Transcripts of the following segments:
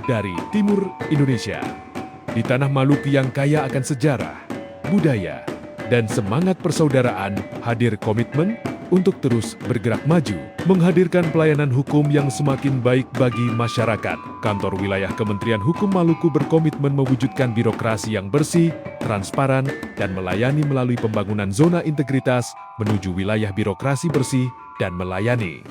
dari timur Indonesia. Di tanah Maluku yang kaya akan sejarah, budaya, dan semangat persaudaraan, hadir komitmen untuk terus bergerak maju, menghadirkan pelayanan hukum yang semakin baik bagi masyarakat. Kantor Wilayah Kementerian Hukum Maluku berkomitmen mewujudkan birokrasi yang bersih, transparan, dan melayani melalui pembangunan zona integritas menuju wilayah birokrasi bersih dan melayani.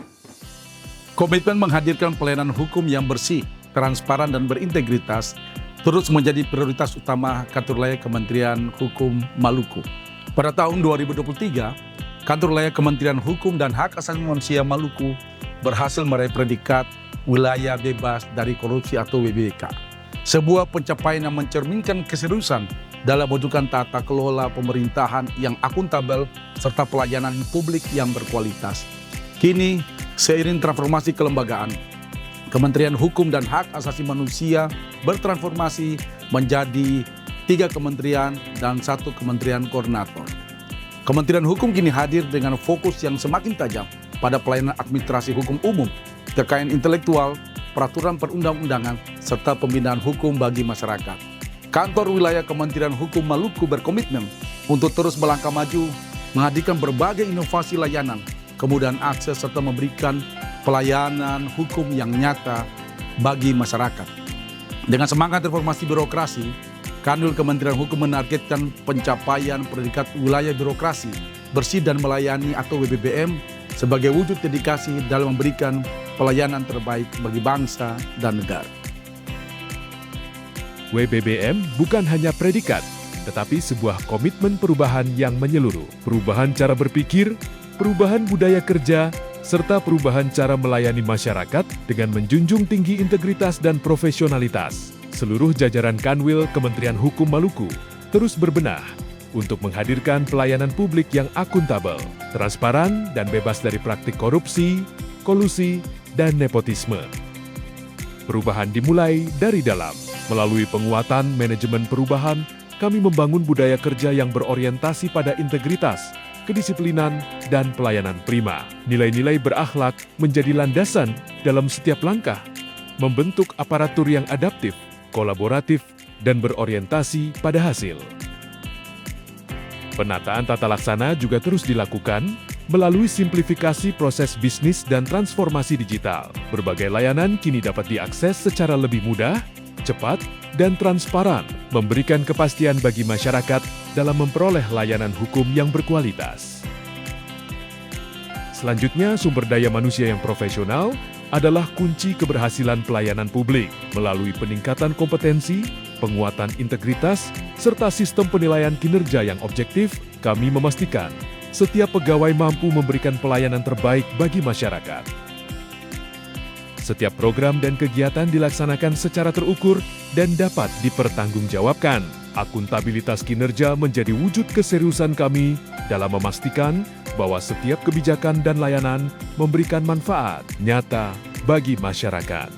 Komitmen menghadirkan pelayanan hukum yang bersih, transparan, dan berintegritas terus menjadi prioritas utama Kantor Wilayah Kementerian Hukum Maluku. Pada tahun 2023, Kantor Wilayah Kementerian Hukum dan Hak Asasi Manusia Maluku berhasil meraih predikat Wilayah Bebas dari Korupsi atau WBK. Sebuah pencapaian yang mencerminkan keseriusan dalam mewujudkan tata kelola pemerintahan yang akuntabel serta pelayanan publik yang berkualitas. Kini, seiring transformasi kelembagaan, Kementerian Hukum dan Hak Asasi Manusia bertransformasi menjadi 3 kementerian dan 1 kementerian koordinator. Kementerian Hukum kini hadir dengan fokus yang semakin tajam pada pelayanan administrasi hukum umum, kekayaan intelektual, peraturan perundang-undangan, serta pembinaan hukum bagi masyarakat. Kantor Wilayah Kementerian Hukum Maluku berkomitmen untuk terus melangkah maju, menghadirkan berbagai inovasi layanan, kemudahan akses, serta memberikan pelayanan hukum yang nyata bagi masyarakat. Dengan semangat reformasi birokrasi, Kanwil Kementerian Hukum menargetkan pencapaian predikat wilayah birokrasi bersih dan melayani atau WBBM sebagai wujud dedikasi dalam memberikan pelayanan terbaik bagi bangsa dan negara. WBBM bukan hanya predikat, tetapi sebuah komitmen perubahan yang menyeluruh. Perubahan cara berpikir, perubahan budaya kerja, serta perubahan cara melayani masyarakat dengan menjunjung tinggi integritas dan profesionalitas. Seluruh jajaran Kanwil Kementerian Hukum Maluku terus berbenah untuk menghadirkan pelayanan publik yang akuntabel, transparan, dan bebas dari praktik korupsi, kolusi, dan nepotisme. Perubahan dimulai dari dalam. Melalui penguatan manajemen perubahan, kami membangun budaya kerja yang berorientasi pada integritas, kedisiplinan, dan pelayanan prima. Nilai-nilai berakhlak menjadi landasan dalam setiap langkah, membentuk aparatur yang adaptif, kolaboratif, dan berorientasi pada hasil. Penataan tata laksana juga terus dilakukan melalui simplifikasi proses bisnis dan transformasi digital. Berbagai layanan kini dapat diakses secara lebih mudah, cepat, dan transparan, memberikan kepastian bagi masyarakat dalam memperoleh layanan hukum yang berkualitas. Selanjutnya, sumber daya manusia yang profesional adalah kunci keberhasilan pelayanan publik. Melalui peningkatan kompetensi, penguatan integritas, serta sistem penilaian kinerja yang objektif, kami memastikan setiap pegawai mampu memberikan pelayanan terbaik bagi masyarakat. Setiap program dan kegiatan dilaksanakan secara terukur dan dapat dipertanggungjawabkan. Akuntabilitas kinerja menjadi wujud keseriusan kami dalam memastikan bahwa setiap kebijakan dan layanan memberikan manfaat nyata bagi masyarakat.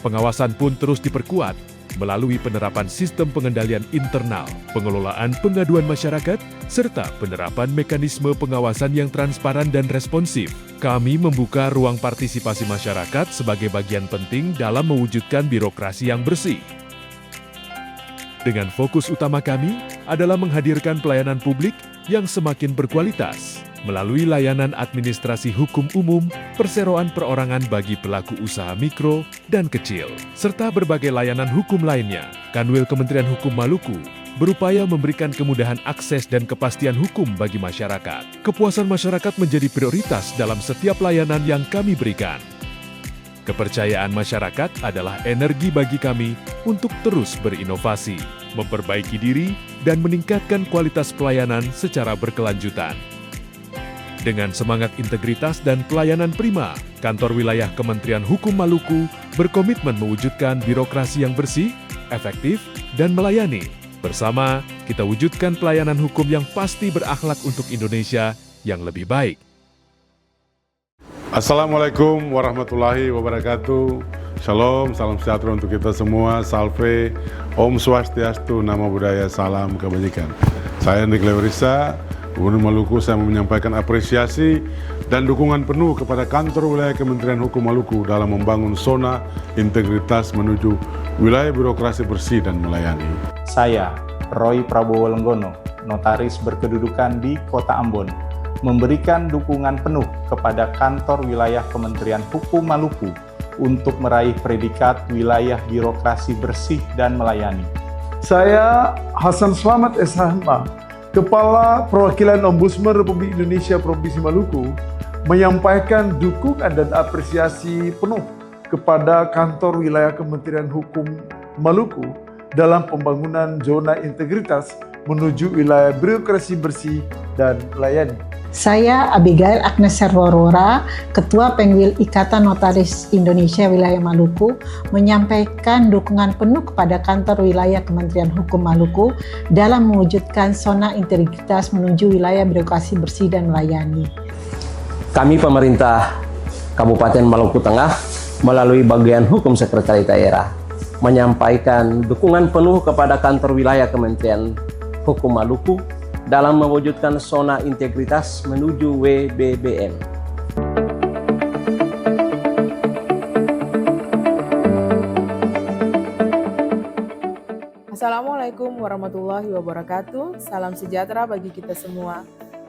Pengawasan pun terus diperkuat melalui penerapan sistem pengendalian internal, pengelolaan pengaduan masyarakat, serta penerapan mekanisme pengawasan yang transparan dan responsif. Kami membuka ruang partisipasi masyarakat sebagai bagian penting dalam mewujudkan birokrasi yang bersih. Dengan fokus utama kami adalah menghadirkan pelayanan publik yang semakin berkualitas melalui layanan administrasi hukum umum, perseroan perorangan bagi pelaku usaha mikro dan kecil, serta berbagai layanan hukum lainnya. Kanwil Kementerian Hukum Maluku berupaya memberikan kemudahan akses dan kepastian hukum bagi masyarakat. Kepuasan masyarakat menjadi prioritas dalam setiap layanan yang kami berikan. Kepercayaan masyarakat adalah energi bagi kami untuk terus berinovasi, memperbaiki diri, dan meningkatkan kualitas pelayanan secara berkelanjutan. Dengan semangat integritas dan pelayanan prima, Kantor Wilayah Kementerian Hukum Maluku berkomitmen mewujudkan birokrasi yang bersih, efektif, dan melayani. Bersama, kita wujudkan pelayanan hukum yang pasti berakhlak untuk Indonesia yang lebih baik. Assalamualaikum warahmatullahi wabarakatuh. Shalom, salam sejahtera untuk kita semua. Salve, Om Swastiastu, Namo Buddhaya, salam kebajikan. Saya Hendrik Lewerisa, Gubernur Maluku. Saya mau menyampaikan apresiasi dan dukungan penuh kepada kantor wilayah Kementerian Hukum Maluku dalam membangun zona integritas menuju wilayah birokrasi bersih dan melayani. Saya, Roy Prabowo Lenggono, notaris berkedudukan di Kota Ambon, memberikan dukungan penuh kepada kantor wilayah Kementerian Hukum Maluku untuk meraih predikat wilayah birokrasi bersih dan melayani. Saya Hasan Slamet SH, Kepala Perwakilan Ombudsman Republik Indonesia Provinsi Maluku, menyampaikan dukungan dan apresiasi penuh kepada kantor wilayah Kementerian Hukum Maluku dalam pembangunan zona integritas menuju wilayah birokrasi bersih dan melayani. Saya Abigail Agnes Serworora, Ketua Pengwil Ikatan Notaris Indonesia Wilayah Maluku, menyampaikan dukungan penuh kepada kantor wilayah Kementerian Hukum Maluku dalam mewujudkan zona integritas menuju wilayah birokrasi bersih dan melayani. Kami pemerintah Kabupaten Maluku Tengah melalui bagian hukum sekretariat daerah menyampaikan dukungan penuh kepada kantor wilayah Kementerian Hukum Maluku dalam mewujudkan zona integritas menuju WBBM. Assalamualaikum warahmatullahi wabarakatuh. Salam sejahtera bagi kita semua.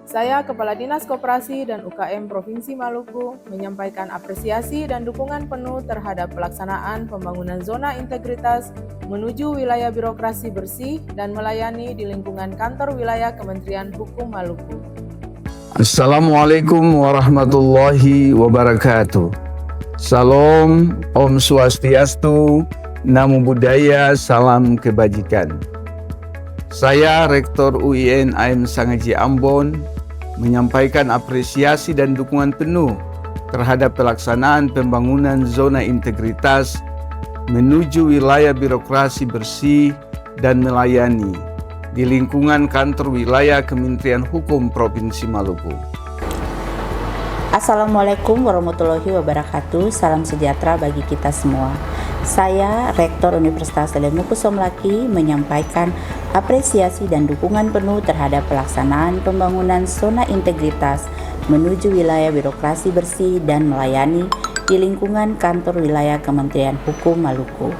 Saya Kepala Dinas Koperasi dan UKM Provinsi Maluku menyampaikan apresiasi dan dukungan penuh terhadap pelaksanaan pembangunan zona integritas menuju wilayah birokrasi bersih dan melayani di lingkungan kantor wilayah Kementerian Hukum Maluku. Assalamualaikum warahmatullahi wabarakatuh. Salam, Om Swastiastu, Namo Buddhaya, salam kebajikan. Saya Rektor UIN AM Sangaji Ambon menyampaikan apresiasi dan dukungan penuh terhadap pelaksanaan pembangunan zona integritas menuju wilayah birokrasi bersih dan melayani di lingkungan kantor wilayah Kementerian Hukum Provinsi Maluku. Assalamualaikum warahmatullahi wabarakatuh. Salam sejahtera bagi kita semua. Saya, Rektor Universitas Telemuku Somlaki, menyampaikan apresiasi dan dukungan penuh terhadap pelaksanaan pembangunan zona integritas menuju wilayah birokrasi bersih dan melayani di lingkungan kantor wilayah Kementerian Hukum Maluku.